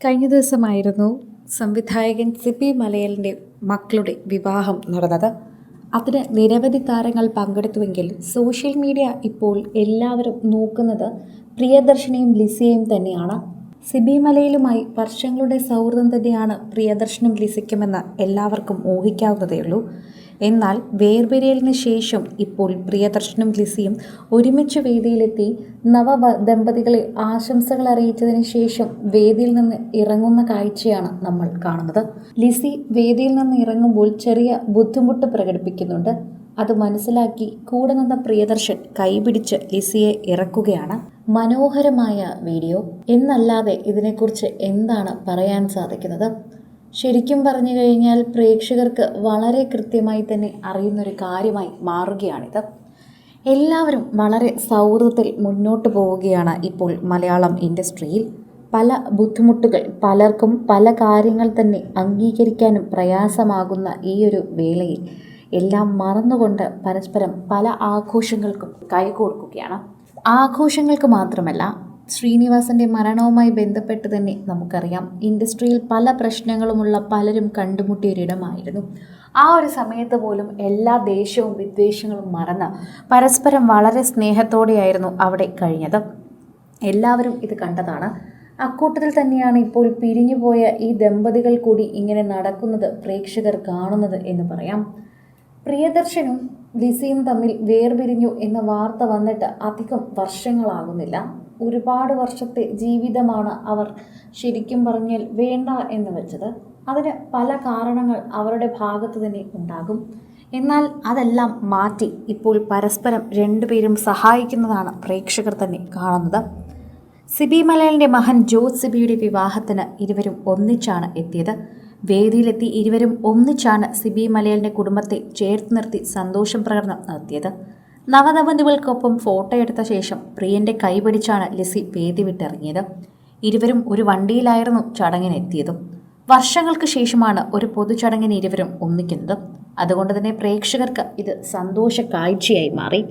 കഴിഞ്ഞ ദിവസമായിരുന്നു സംവിധായകൻ സിബി മലയലിൻ്റെ മക്കളുടെ വിവാഹം നടന്നത്. അതിന് നിരവധി താരങ്ങൾ പങ്കെടുത്തുവെങ്കിൽ സോഷ്യൽ മീഡിയ ഇപ്പോൾ എല്ലാവരും നോക്കുന്നത് പ്രിയദർശനെയും ലിസിയെയും തന്നെയാണ്. സിബി മലയിലുമായി വർഷങ്ങളുടെ സൗഹൃദം തന്നെയാണ് പ്രിയദർശനും ലിസിക്കുമെന്ന് എല്ലാവർക്കും ഊഹിക്കാവുന്നതേയുള്ളൂ. എന്നാൽ വേർപിരിയലിന് ശേഷം ഇപ്പോൾ പ്രിയദർശനും ലിസിയും ഒരുമിച്ച് വേദിയിലെത്തി ദമ്പതികളെ ആശംസകൾ അറിയിച്ചതിന് ശേഷം വേദിയിൽ നിന്ന് ഇറങ്ങുന്ന കാഴ്ചയാണ് നമ്മൾ കാണുന്നത്. ലിസി വേദിയിൽ നിന്ന് ഇറങ്ങുമ്പോൾ ചെറിയ ബുദ്ധിമുട്ട് പ്രകടിപ്പിക്കുന്നുണ്ട്. അത് മനസ്സിലാക്കി കൂടെ നിന്ന പ്രിയദർശൻ കൈപിടിച്ച് ലിസിയെ ഇറക്കുകയാണ്. മനോഹരമായ വീഡിയോ എന്നല്ലാതെ ഇതിനെക്കുറിച്ച് എന്താണ് പറയാൻ സാധിക്കുന്നത്? ശരിക്കും പറഞ്ഞു കഴിഞ്ഞാൽ പ്രേക്ഷകർക്ക് വളരെ കൃത്യമായി തന്നെ അറിയുന്നൊരു കാര്യമായി മാറുകയാണിത്. എല്ലാവരും വളരെ സൗഹൃദത്തിൽ മുന്നോട്ട് പോവുകയാണ് ഇപ്പോൾ മലയാളം ഇൻഡസ്ട്രിയിൽ. പല ബുദ്ധിമുട്ടുകൾ പലർക്കും പല കാര്യങ്ങൾ തന്നെ അംഗീകരിക്കാനും പ്രയാസമാകുന്ന ഈ ഒരു വേളയിൽ എല്ലാം മറന്നുകൊണ്ട് പരസ്പരം പല ആഘോഷങ്ങൾക്കും കൈകോർക്കുകയാണ്. ആഘോഷങ്ങൾക്ക് മാത്രമല്ല, ശ്രീനിവാസൻ്റെ മരണവുമായി ബന്ധപ്പെട്ട് തന്നെ നമുക്കറിയാം, ഇൻഡസ്ട്രിയിൽ പല പ്രശ്നങ്ങളുമുള്ള പലരും കണ്ടുമുട്ടിയൊരിടമായിരുന്നു. ആ ഒരു സമയത്ത് പോലും എല്ലാ ദേഷ്യവും വിദ്വേഷങ്ങളും മറന്ന് പരസ്പരം വളരെ സ്നേഹത്തോടെയായിരുന്നു അവിടെ കഴിഞ്ഞത്. എല്ലാവരും ഇത് കണ്ടതാണ്. അക്കൂട്ടത്തിൽ തന്നെയാണ് ഇപ്പോൾ പിരിഞ്ഞുപോയ ഈ ദമ്പതികൾ കൂടി ഇങ്ങനെ നടക്കുന്നത് പ്രേക്ഷകർ കാണുന്നത് എന്ന് പറയാം. പ്രിയദർശനും ലിസിയും തമ്മിൽ വേർപിരിഞ്ഞു എന്ന വാർത്ത വന്നിട്ട് അധികം വർഷങ്ങളാകുന്നില്ല. ഒരുപാട് വർഷത്തെ ജീവിതമാണ് അവർ ശരിക്കും പറഞ്ഞാൽ വേണ്ട എന്ന് വെച്ചത്. അതിന് പല കാരണങ്ങൾ അവരുടെ ഭാഗത്ത് തന്നെ ഉണ്ടാകും. എന്നാൽ അതെല്ലാം മാറ്റി ഇപ്പോൾ പരസ്പരം രണ്ടുപേരും സഹായിക്കുന്നതാണ് പ്രേക്ഷകർ തന്നെ കാണുന്നത്. സിബി മലയലിൻ്റെ മകൻ ജോസ് സിബിയുടെ വിവാഹത്തിന് ഇരുവരും ഒന്നിച്ചാണ് എത്തിയത്. വേദിയിലെത്തി ഇരുവരും ഒന്നിച്ചാണ് സിബി മലയലിൻ്റെ കുടുംബത്തെ ചേർത്ത് നിർത്തി സന്തോഷം പ്രകടനം നടത്തിയത്. നവദമ്പതികൾക്കൊപ്പം ഫോട്ടോ എടുത്ത ശേഷം പ്രിയൻ്റെ കൈപിടിച്ചാണ് ലിസി വേദി വിട്ടിറങ്ങിയത്. ഇരുവരും ഒരു വണ്ടിയിലായിരുന്നു ചടങ്ങിനെത്തിയതും. വർഷങ്ങൾക്ക് ശേഷമാണ് ഒരു പൊതുചടങ്ങിന് ഇരുവരും ഒന്നിക്കുന്നത്. അതുകൊണ്ട് തന്നെ പ്രേക്ഷകർക്ക് ഇത് സന്തോഷ കാഴ്ചയായി മാറി.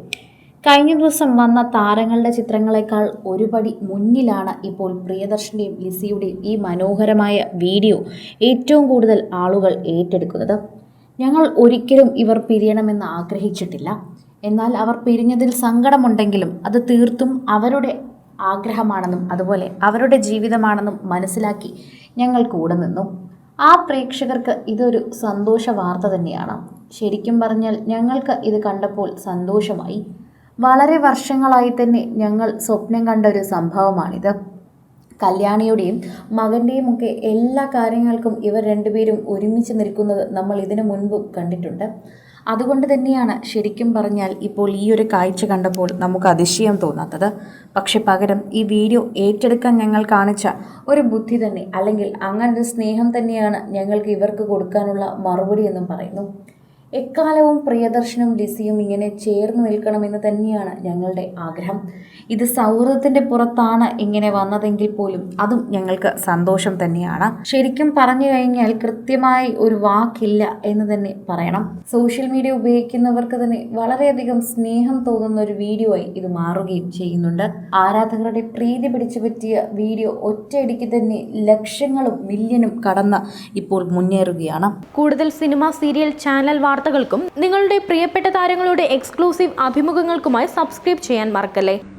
കഴിഞ്ഞ ദിവസം വന്ന താരങ്ങളുടെ ചിത്രങ്ങളെക്കാൾ ഒരുപടി മുന്നിലാണ് ഇപ്പോൾ പ്രിയദർശൻ്റെയും ലിസിയുടെയും ഈ മനോഹരമായ വീഡിയോ ഏറ്റവും കൂടുതൽ ആളുകൾ ഏറ്റെടുക്കുന്നത്. ഞങ്ങൾ ഒരിക്കലും ഇവർ പിരിയണമെന്ന് ആഗ്രഹിച്ചിട്ടില്ല. എന്നാൽ അവർ പിരിഞ്ഞതിൽ സങ്കടമുണ്ടെങ്കിലും അത് തീർത്തും അവരുടെ ആഗ്രഹമാണെന്നും അതുപോലെ അവരുടെ ജീവിതമാണെന്നും മനസ്സിലാക്കി ഞങ്ങൾ കൂടെ നിന്നു. ആ പ്രേക്ഷകർക്ക് ഇതൊരു സന്തോഷ വാർത്ത തന്നെയാണ്. ശരിക്കും പറഞ്ഞാൽ ഞങ്ങൾക്ക് ഇത് കണ്ടപ്പോൾ സന്തോഷമായി. വളരെ വർഷങ്ങളായി തന്നെ ഞങ്ങൾ സ്വപ്നം കണ്ട ഒരു സംഭവമാണിത്. കല്യാണിയുടെയും മകൻ്റെയും ഒക്കെ എല്ലാ കാര്യങ്ങൾക്കും ഇവർ രണ്ടുപേരും ഒരുമിച്ച് നിൽക്കുന്നത് നമ്മൾ ഇതിനു മുൻപും കണ്ടിട്ടുണ്ട്. അതുകൊണ്ട് തന്നെയാണ് ശരിക്കും പറഞ്ഞാൽ ഇപ്പോൾ ഈ ഒരു കാഴ്ച കണ്ടപ്പോൾ നമുക്ക് അതിശയം തോന്നാത്തത്. പക്ഷെ പകരം ഈ വീഡിയോ ഏറ്റെടുക്കാൻ ഞങ്ങൾ കാണിച്ച ഒരു ബുദ്ധി തന്നെ, അല്ലെങ്കിൽ അങ്ങനൊരു സ്നേഹം തന്നെയാണ് ഞങ്ങൾക്ക് ഇവർക്ക് കൊടുക്കാനുള്ള മറുപടി എന്നും പറയുന്നു. എക്കാലവും പ്രിയദർശനും ലിസിയും ഇങ്ങനെ ചേർന്ന് നിൽക്കണമെന്ന് തന്നെയാണ് ഞങ്ങളുടെ ആഗ്രഹം. ഇത് സൗഹൃദത്തിൻ്റെ പുറത്താണ് ഇങ്ങനെ വന്നതെങ്കിൽ പോലും അതും ഞങ്ങൾക്ക് സന്തോഷം തന്നെയാണ്. ശരിക്കും പറഞ്ഞു കഴിഞ്ഞാൽ കൃത്യമായി ഒരു വാക്കില്ല എന്ന് തന്നെ പറയണം. സോഷ്യൽ മീഡിയ ഉപയോഗിക്കുന്നവർക്ക് തന്നെ വളരെയധികം സ്നേഹം തോന്നുന്ന ഒരു വീഡിയോ ആയി ഇത് മാറുകയും ചെയ്യുന്നുണ്ട്. ആരാധകരുടെ പ്രീതി പിടിച്ചു പറ്റിയ വീഡിയോ ഒറ്റയടിക്ക് തന്നെ ലക്ഷങ്ങളും മില്യനും കടന്ന് ഇപ്പോൾ മുന്നേറുകയാണ്. കൂടുതൽ സിനിമ, സീരിയൽ, ചാനൽ വാർത്തകൾക്കും നിങ്ങളുടെ പ്രിയപ്പെട്ട താരങ്ങളുടെ എക്സ്ക്ലൂസീവ് അഭിമുഖങ്ങൾക്കുമായി സബ്സ്ക്രൈബ് ചെയ്യാൻ മറക്കല്ലേ.